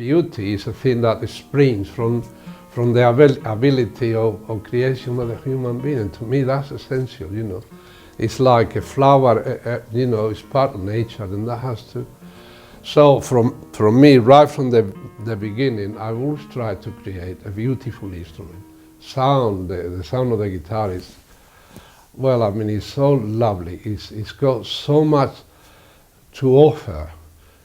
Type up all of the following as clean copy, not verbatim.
beauty is a thing that springs from the ability of creation of the human being. And to me, that's essential, you know. It's like a flower, you know, it's part of nature, and that has to. So from me, right from the beginning, I always try to create a beautiful instrument. The sound of the guitar is, well, I mean, it's so lovely. It's got so much to offer.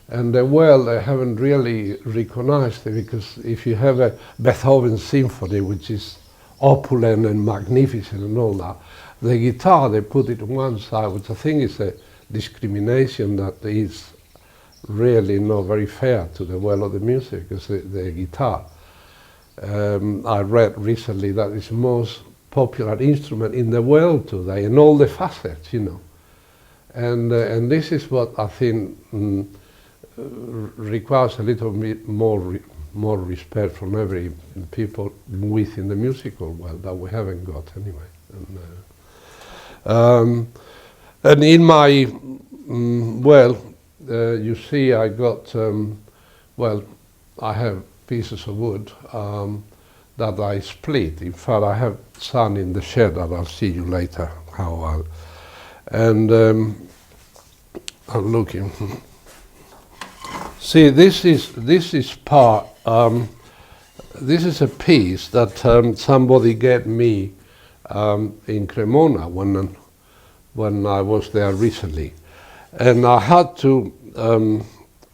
And the world, they haven't really recognized it, because if you have a Beethoven symphony, which is opulent and magnificent and all that, the guitar, they put it on one side, which I think is a discrimination that is really not very fair to the world of the music, because the guitar, I read recently that it's the most popular instrument in the world today, in all the facets, you know. And this is what I think requires a little bit more respect from every people within the musical world that we haven't got anyway. And in my you see, I got I have pieces of wood that I split. In fact, I have some in the shed that I'll see you later how I'll. And I'm looking. See, this is part. This is a piece that somebody gave me in Cremona when I was there recently, and I had to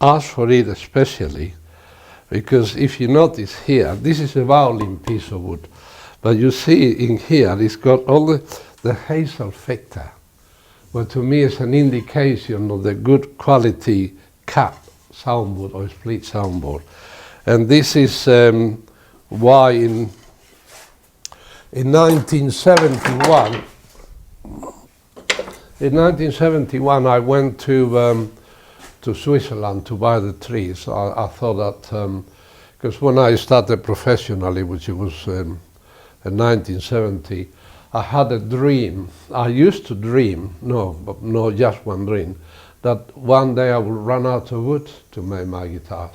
ask for it especially, because if you notice here, this is a violin piece of wood, but you see in here it's got all the hazel factor, well, to me it's an indication of the good quality cut soundboard or split soundboard. And this is why in 1971 I went to Switzerland to buy the trees. I thought that, because when I started professionally, which was in 1970, I had a dream. I used to dream, but not just one dream, that one day I would run out of wood to make my guitars.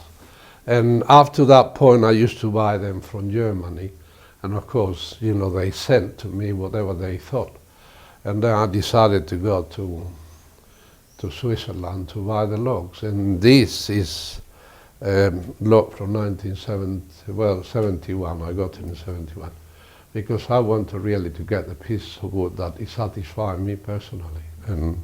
And after that point, I used to buy them from Germany. And of course, you know, they sent to me whatever they thought. And then I decided to go to Switzerland to buy the logs. And this is a log from 71. I got it in 71. Because I want to really to get the piece of wood that is satisfying me personally. And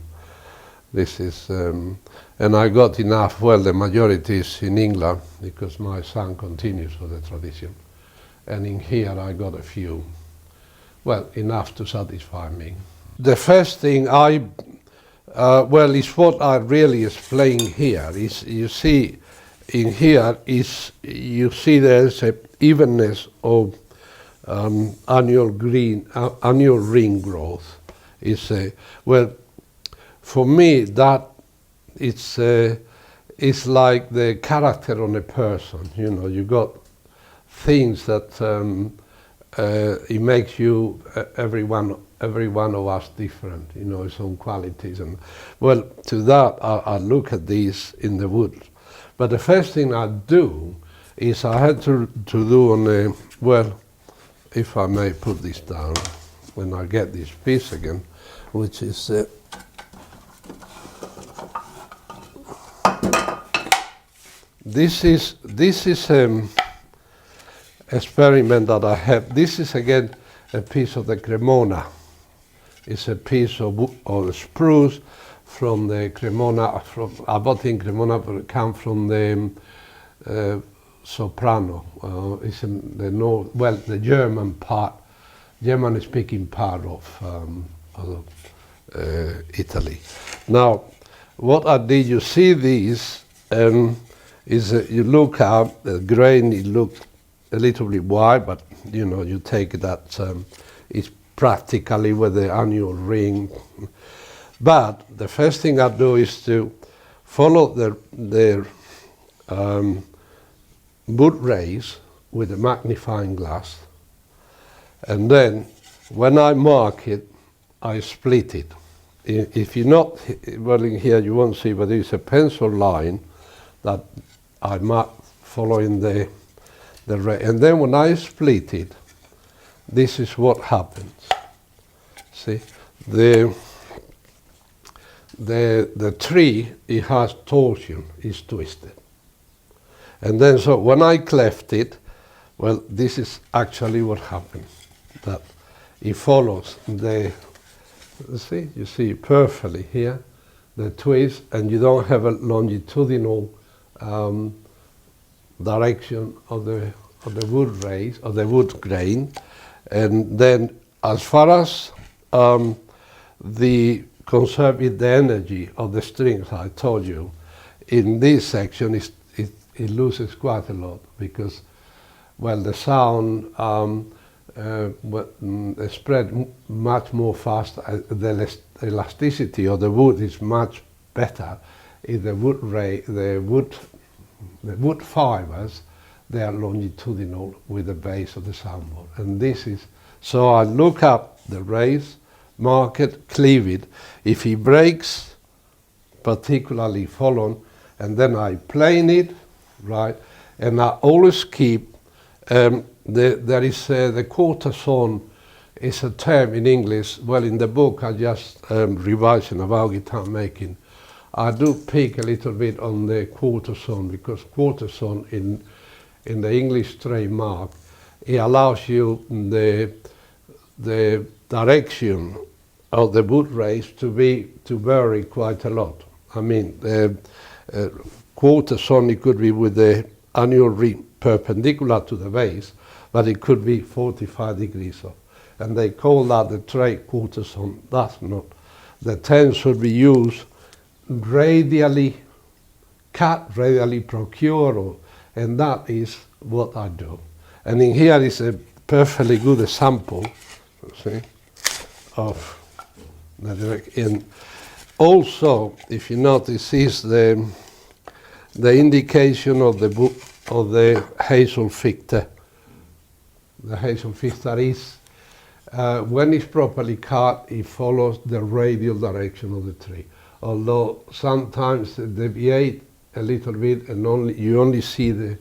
this is, and I got enough, well, the majority is in England, because my son continues with the tradition. And in here I got a few, well, enough to satisfy me. The first thing is what I really explain here, is you see, in here is, you see there's a evenness of annual ring growth. Is well, for me that it's like the character on a person. You know, you got things that it makes you every one of us different. You know, its own qualities, and well, to that I look at these in the wood. But the first thing I do is I had to do on a, well, if I may put this down when I get this piece again, which is this is experiment that I have. This is again a piece of the Cremona. It's a piece of spruce from the Cremona. I bought in Cremona, but it comes from the soprano. It's in the north, well, the German-speaking part of Italy. Now, what I did, you see these, is you look at the grain, it looked a little bit wide, but you know, you take that, it's practically with the annual ring. But the first thing I do is to follow the wood rays with a magnifying glass, and then when I mark it, I split it. If you're not, well, in here you won't see, but there's a pencil line that I mark following the and then when I split it, this is what happens. See, the tree, it has torsion, is twisted. And then so when I cleft it, well, this is actually what happens. That it follows the, you see perfectly here, the twist, and you don't have a longitudinal direction of the wood rays, of the wood grain. And then as far as the conserving the energy of the strings, I told you, in this section it loses quite a lot because, well, the sound spread much more fast. The elasticity of the wood is much better if the wood fibers, they are longitudinal with the base of the soundboard. And this is, so I look up the rays, mark it, cleave it. If he breaks, particularly follow, and then I plane it, right? And I always keep, there is the quarter tone is a term in English. Well, in the book I just revising about guitar making. I do pick a little bit on the quarter tone because quarter tone in the English trademark, it allows you the direction of the wood rays to vary quite a lot. I mean, quarter tone, it could be with the annual ring perpendicular to the base, but it could be 45 degrees off. And they call that the trade quarter tone. That's not. The 10 should be used radially, cut, radially procure, and that is what I do. And in here is a perfectly good example, see, of the direct. And also, if you notice, is the indication of the hazel ficta. The hazel ficta is, when it's properly cut, it follows the radial direction of the tree. Although sometimes it deviate a little bit and you only see the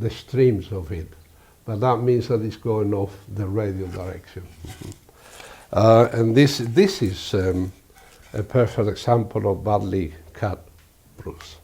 streams of it. But that means that it's going off the radial direction. And this is a perfect example of badly cut Bruce.